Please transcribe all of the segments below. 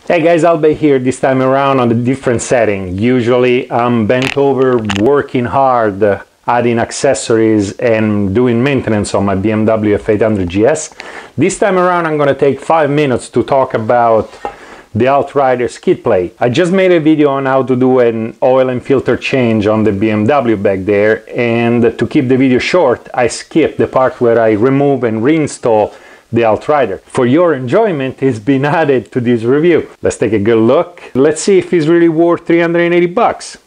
Hey guys, Albe here, this time around on a different setting. Usually I'm bent over working hard, adding accessories and doing maintenance on my BMW F800GS. This time around I'm going to take 5 minutes to talk about the Outrider skid plate. I just made a video on how to do an oil and filter change on the BMW back there, and to keep the video short I skipped the part where I remove and reinstall the Outrider. For your enjoyment, it's been added to this review. Let's take a good look. Let's see if it's really worth 380 bucks.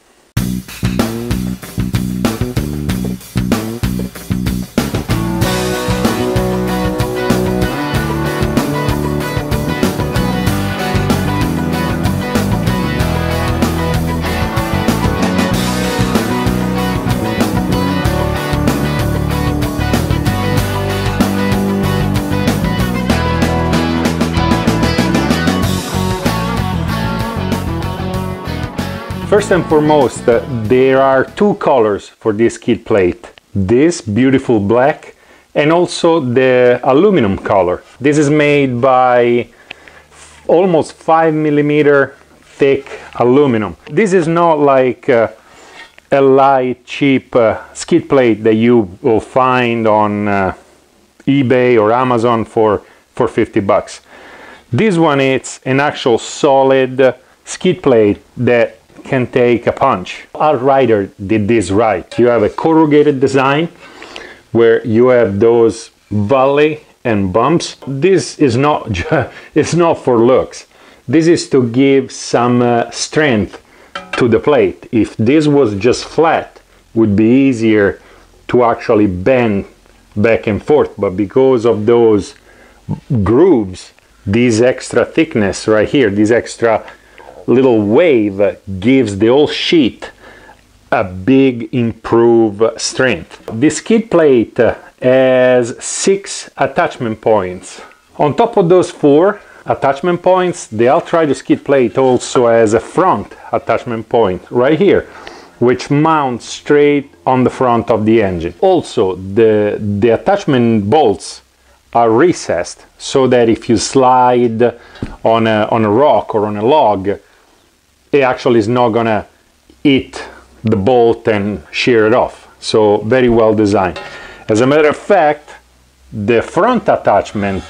First and foremost, there are two colors for this skid plate. This beautiful black and also the aluminum color. This is made by almost 5mm thick aluminum. This is not like a light, cheap skid plate that you will find on eBay or Amazon for 50 bucks. This one is an actual solid skid plate that can take a punch. Outrider did this right. You have a corrugated design where you have those valley and bumps. This is not it's not for looks. This is to give some strength to the plate. If this was just flat, it would be easier to actually bend back and forth, but because of those grooves, this extra thickness right here, this extra little wave gives the whole sheet a big improved strength. This skid plate has 6 attachment points. On top of those 4 attachment points, the Outrider skid plate also has a front attachment point right here, which mounts straight on the front of the engine. Also, the attachment bolts are recessed so that if you slide on a rock or on a log, it actually is not gonna hit the bolt and shear it off. So very well designed. As a matter of fact, the front attachment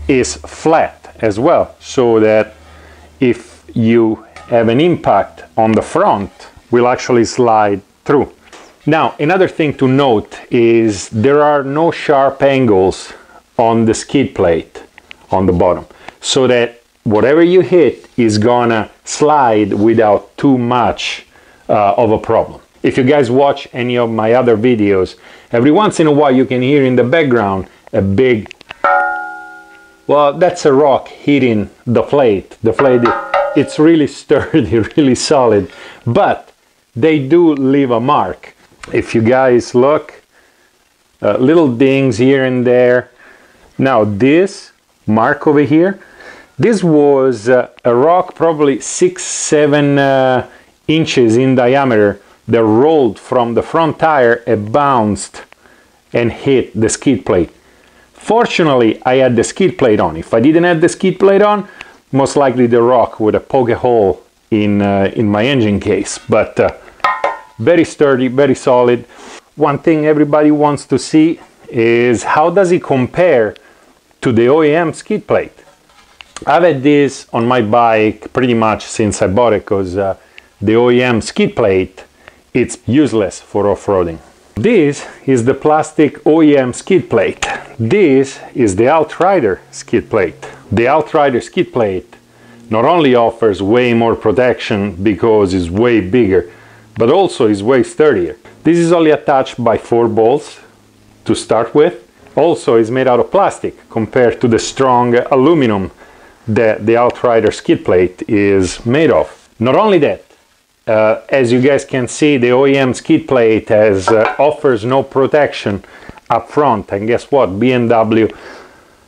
is flat as well, so that if you have an impact on the front, will actually slide through. Now, another thing to note is there are no sharp angles on the skid plate on the bottom, so that whatever you hit is gonna slide without too much of a problem. If you guys watch any of my other videos, every once in a while you can hear in the background a big, well, that's a rock hitting the plate. The plate, it's really sturdy, really solid, but they do leave a mark. If you guys look, little dings here and there. Now this mark over here, this was a rock probably 6-7 inches in diameter that rolled from the front tire and bounced and hit the skid plate. Fortunately, I had the skid plate on. If I didn't have the skid plate on, most likely the rock would have poked a hole in my engine case. But very sturdy, very solid. One thing everybody wants to see is how does it compare to the OEM skid plate. I've had this on my bike pretty much since I bought it, because the OEM skid plate, it's useless for off-roading. This is the plastic OEM skid plate. This is the Outrider skid plate. The Outrider skid plate not only offers way more protection because it's way bigger, but also is way sturdier. This is only attached by 4 bolts to start with. Also is made out of plastic compared to the strong aluminum that the Outrider skid plate is made of. Not only that, as you guys can see, the OEM skid plate offers no protection up front, and guess what? BMW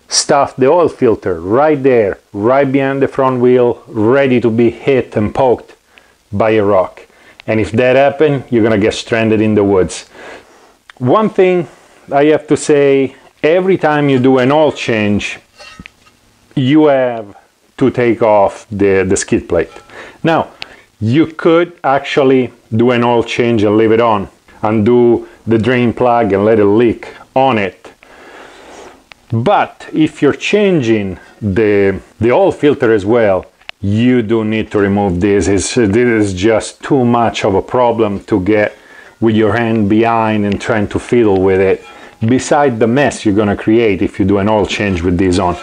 stuffed the oil filter right there, right behind the front wheel, ready to be hit and poked by a rock. And if that happens, you're gonna get stranded in the woods. One thing I have to say, every time you do an oil change, you have to take off the skid plate. Now, you could actually do an oil change and leave it on, undo the drain plug and let it leak on it. But if you're changing the oil filter as well, you do need to remove this. This is just too much of a problem to get with your hand behind and trying to fiddle with it, beside the mess you're gonna create if you do an oil change with this on.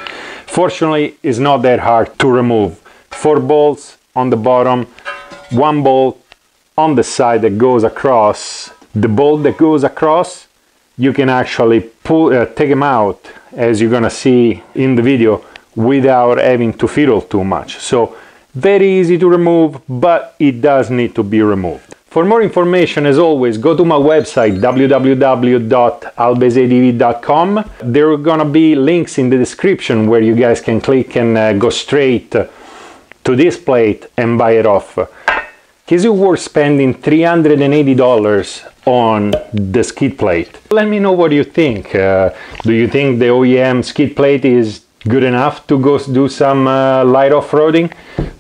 Fortunately, it's not that hard to remove. 4 bolts on the bottom, 1 bolt on the side that goes across. The bolt that goes across, you can actually take them out, as you're gonna see in the video, without having to fiddle too much. So very easy to remove, but it does need to be removed. For more information, as always, go to my website www.albezadv.com. There are gonna be links in the description where you guys can click and go straight to this plate and buy it off. Is it worth spending $380 on the skid plate? Let me know what you think. Do you think the OEM skid plate is good enough to go do some light off-roading?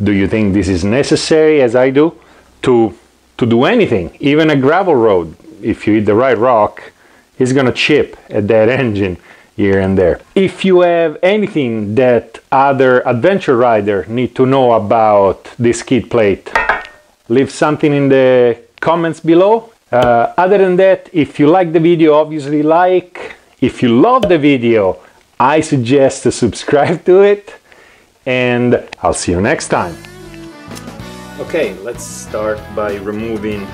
Do you think this is necessary, as I do, to do anything? Even a gravel road, if you hit the right rock, it's gonna chip at that engine here and there. If you have anything that other adventure rider need to know about this skid plate, leave something in the comments below. Other than that, if you like the video, obviously like. If you love the video, I suggest to subscribe to it, and I'll see you next time. Okay, let's start by removing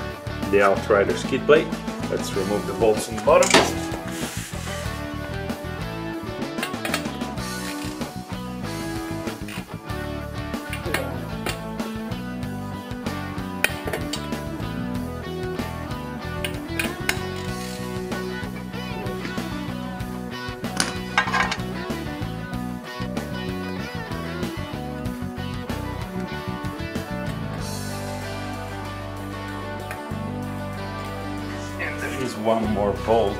the Outrider skid plate. Let's remove the bolts on the bottom. Is one more bolt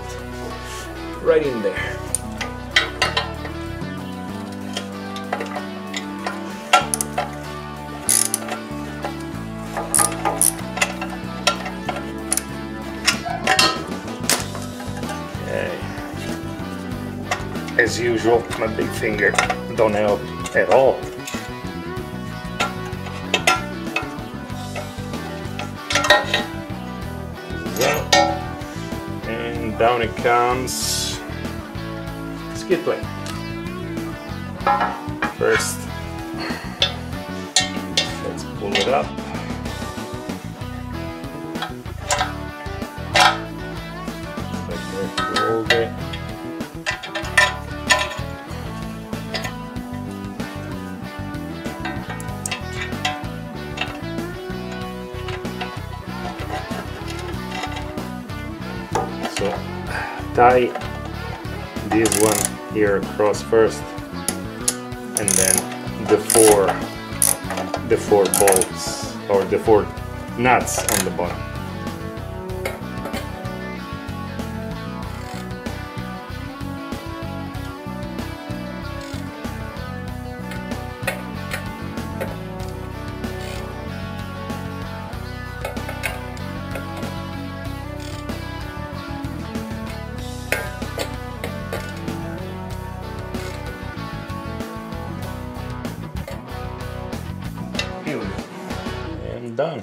right in there. Okay. As usual, my big finger don't help at all. Down it comes. Skid plate. First, let's pull it up. Hold it. So tie this one here across first, and then the four bolts, or the 4 nuts on the bottom. And done.